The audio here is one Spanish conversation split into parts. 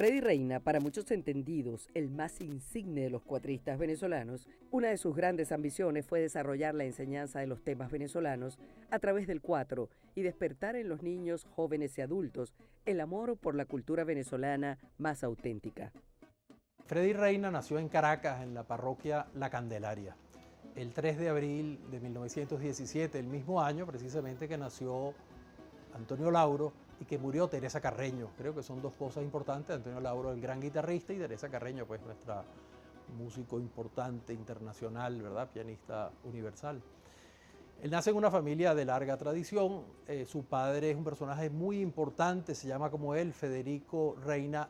Freddy Reina, para muchos entendidos, el más insigne de los cuatristas venezolanos, una de sus grandes ambiciones fue desarrollar la enseñanza de los temas venezolanos a través del cuatro y despertar en los niños, jóvenes y adultos el amor por la cultura venezolana más auténtica. Freddy Reina nació en Caracas, en la parroquia La Candelaria, el 3 de abril de 1917, el mismo año precisamente que nació Antonio Lauro y que murió Teresa Carreño. Creo que son dos cosas importantes. Antonio Lauro, el gran guitarrista, y Teresa Carreño, pues nuestra músico importante, internacional, ¿verdad? Pianista universal. Él nace en una familia de larga tradición. Su padre es un personaje muy importante, se llama como él, Federico Reina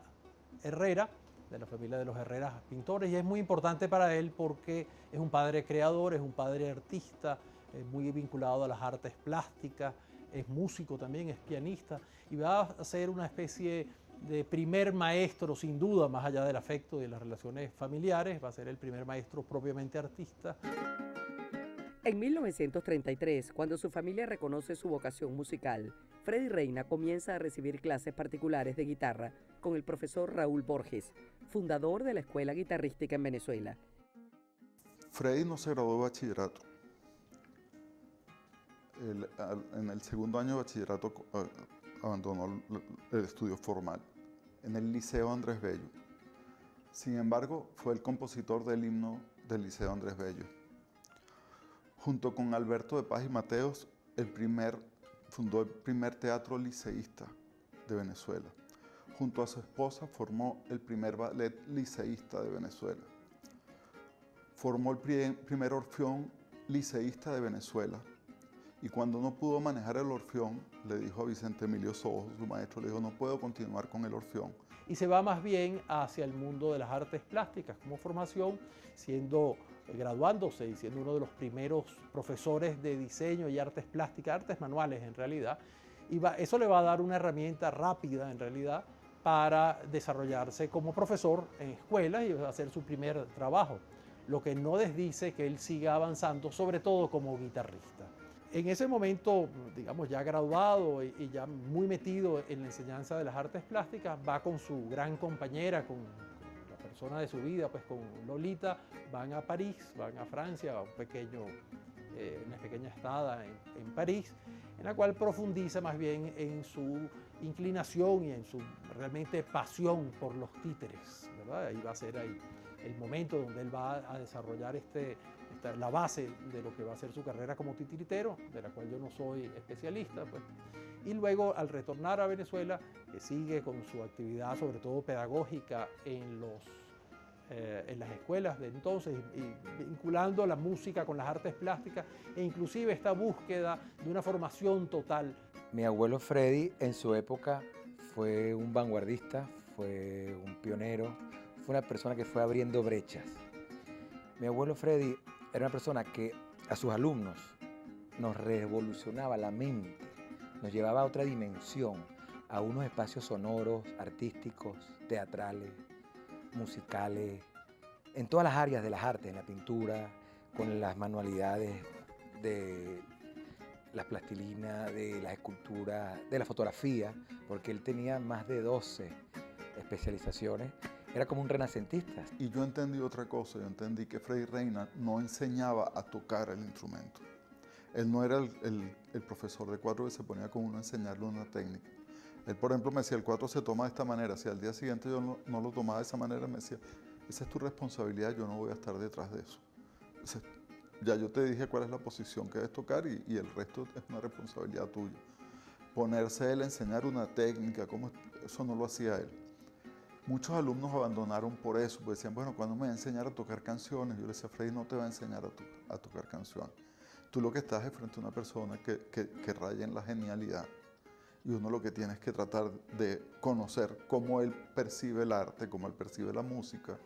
Herrera, de la familia de los Herreras pintores, y es muy importante para él porque es un padre creador, es un padre artista, muy vinculado a las artes plásticas, es músico también, es pianista, y va a ser una especie de primer maestro, sin duda, más allá del afecto y de las relaciones familiares, va a ser el primer maestro propiamente artista. En 1933, cuando su familia reconoce su vocación musical, Freddy Reina comienza a recibir clases particulares de guitarra con el profesor Raúl Borges, fundador de la Escuela Guitarrística en Venezuela. Freddy no se graduó de bachillerato. En el segundo año de bachillerato abandonó el estudio formal en el Liceo Andrés Bello. Sin embargo, fue el compositor del himno del Liceo Andrés Bello. Junto con Alberto de Paz y Mateos, fundó el primer teatro liceísta de Venezuela. Junto a su esposa formó el primer ballet liceísta de Venezuela. Formó el primer orfeón liceísta de Venezuela. Y cuando no pudo manejar el orfeón, le dijo a Vicente Emilio Sojo, su maestro, le dijo, no puedo continuar con el orfeón. Y se va más bien hacia el mundo de las artes plásticas como formación, graduándose y siendo uno de los primeros profesores de diseño y artes plásticas, artes manuales en realidad. Eso le va a dar una herramienta rápida en realidad para desarrollarse como profesor en escuelas y va a hacer su primer trabajo. Lo que no desdice que él siga avanzando, sobre todo como guitarrista. En ese momento, digamos, ya graduado y ya muy metido en la enseñanza de las artes plásticas, va con su gran compañera, con la persona de su vida, pues con Lolita, van a París, van a Francia, a una pequeña estada en París, en la cual profundiza más bien en su inclinación y en su realmente pasión por los títeres, ¿verdad? Ahí va a ser ahí el momento donde él va a desarrollar la base de lo que va a ser su carrera como titiritero, de la cual yo no soy especialista, pues. Y luego, al retornar a Venezuela, que sigue con su actividad, sobre todo pedagógica, en las escuelas de entonces, y vinculando la música con las artes plásticas, e inclusive esta búsqueda de una formación total. Mi abuelo Freddy, en su época, fue un vanguardista, fue un pionero, fue una persona que fue abriendo brechas. Mi abuelo Freddy era una persona que a sus alumnos nos revolucionaba la mente, nos llevaba a otra dimensión, a unos espacios sonoros, artísticos, teatrales, musicales, en todas las áreas de las artes, en la pintura, con las manualidades de la plastilina, de la escultura, de la fotografía, porque él tenía más de 12 especializaciones. Era como un renacentista. Y yo entendí otra cosa, yo entendí que Freddy Reina no enseñaba a tocar el instrumento. Él no era el profesor de cuatro que se ponía con uno a enseñarle una técnica. Él, por ejemplo, me decía, el cuatro se toma de esta manera. Si al día siguiente yo no lo tomaba de esa manera, me decía, esa es tu responsabilidad, yo no voy a estar detrás de eso. Entonces, ya yo te dije cuál es la posición que debes tocar y el resto es una responsabilidad tuya. Ponerse él a enseñar una técnica, eso no lo hacía él. Muchos alumnos abandonaron por eso, porque decían, bueno, ¿cuándo me va a enseñar a tocar canciones? Yo le decía, Freddy no te va a enseñar a tocar canciones. Tú lo que estás es frente a una persona que raya en la genialidad. Y uno lo que tiene es que tratar de conocer cómo él percibe el arte, cómo él percibe la música,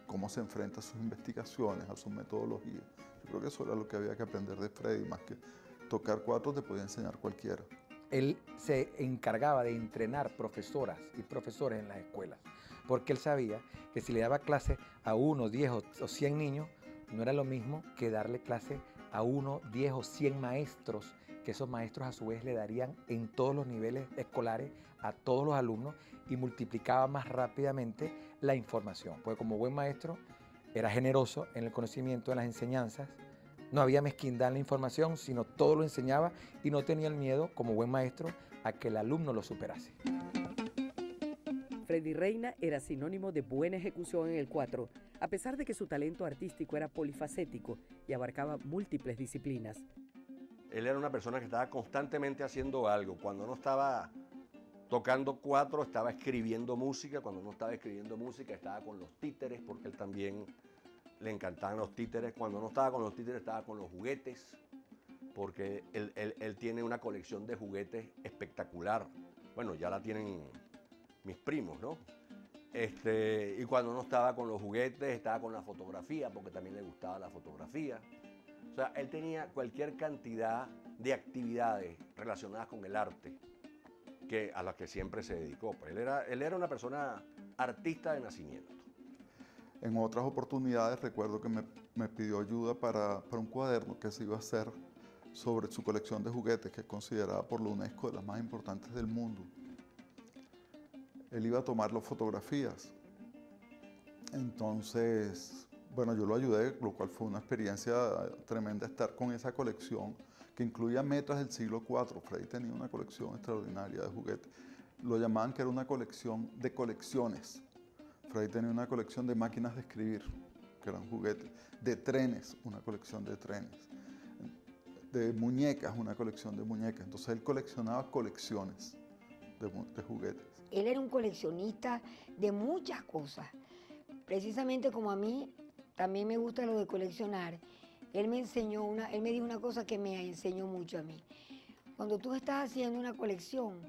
cómo se enfrenta a sus investigaciones, a su metodología. Yo creo que eso era lo que había que aprender de Freddy, más que tocar cuatro te podía enseñar cualquiera. Él se encargaba de entrenar profesoras y profesores en las escuelas, porque él sabía que si le daba clase a 1, 10 o 100 niños, no era lo mismo que darle clase a 1, 10 o 100 maestros, que esos maestros a su vez le darían en todos los niveles escolares a todos los alumnos y multiplicaba más rápidamente la información. Porque como buen maestro era generoso en el conocimiento, en las enseñanzas, no había mezquindad en la información, sino todo lo enseñaba y no tenía el miedo, como buen maestro, a que el alumno lo superase. Freddy Reina era sinónimo de buena ejecución en el 4, a pesar de que su talento artístico era polifacético y abarcaba múltiples disciplinas. Él era una persona que estaba constantemente haciendo algo. Cuando no estaba tocando 4, estaba escribiendo música. Cuando no estaba escribiendo música, estaba con los títeres, porque él también le encantaban los títeres. Cuando no estaba con los títeres, estaba con los juguetes, porque él tiene una colección de juguetes espectacular. Bueno, ya la tienen mis primos, ¿no? Y cuando no estaba con los juguetes, estaba con la fotografía, porque también le gustaba la fotografía. O sea, él tenía cualquier cantidad de actividades relacionadas con el arte a las que siempre se dedicó. Pues él era una persona artista de nacimiento. En otras oportunidades recuerdo que me pidió ayuda para un cuaderno que se iba a hacer sobre su colección de juguetes, que es considerada por la UNESCO de las más importantes del mundo. Él iba a tomar las fotografías. Entonces, bueno, yo lo ayudé, lo cual fue una experiencia tremenda estar con esa colección que incluía metas del siglo IV. Freddy tenía una colección extraordinaria de juguetes. Lo llamaban que era una colección de colecciones. Freddy tenía una colección de máquinas de escribir, que eran juguetes, de trenes, una colección de trenes, de muñecas, una colección de muñecas. Entonces él coleccionaba colecciones de juguetes. Él era un coleccionista de muchas cosas. Precisamente como a mí también me gusta lo de coleccionar, él me dijo una cosa que me enseñó mucho a mí. Cuando tú estás haciendo una colección,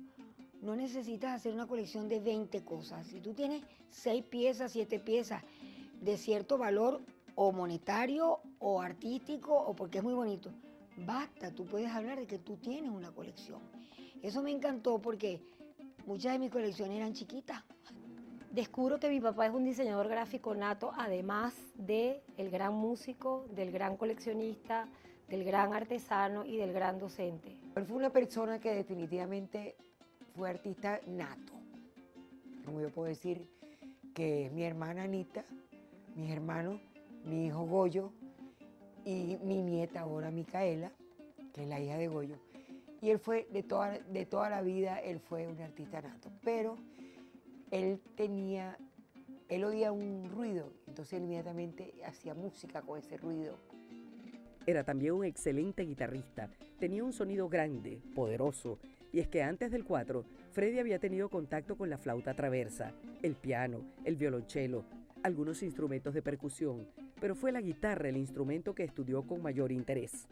no necesitas hacer una colección de 20 cosas. Si tú tienes 6 piezas, 7 piezas de cierto valor o monetario o artístico o porque es muy bonito, basta, tú puedes hablar de que tú tienes una colección. Eso me encantó porque muchas de mis colecciones eran chiquitas. Descubro que mi papá es un diseñador gráfico nato, además de el gran músico, del gran coleccionista, del gran artesano y del gran docente. Él fue una persona que definitivamente fue artista nato. Como yo puedo decir que mi hermana Anita, mis hermanos, mi hijo Goyo y mi nieta ahora Micaela, que es la hija de Goyo. Y él fue, de toda la vida, él fue un artista nato. Pero él oía un ruido, entonces él inmediatamente hacía música con ese ruido. Era también un excelente guitarrista, tenía un sonido grande, poderoso, y es que antes del 4, Freddy había tenido contacto con la flauta traversa, el piano, el violonchelo, algunos instrumentos de percusión, pero fue la guitarra el instrumento que estudió con mayor interés.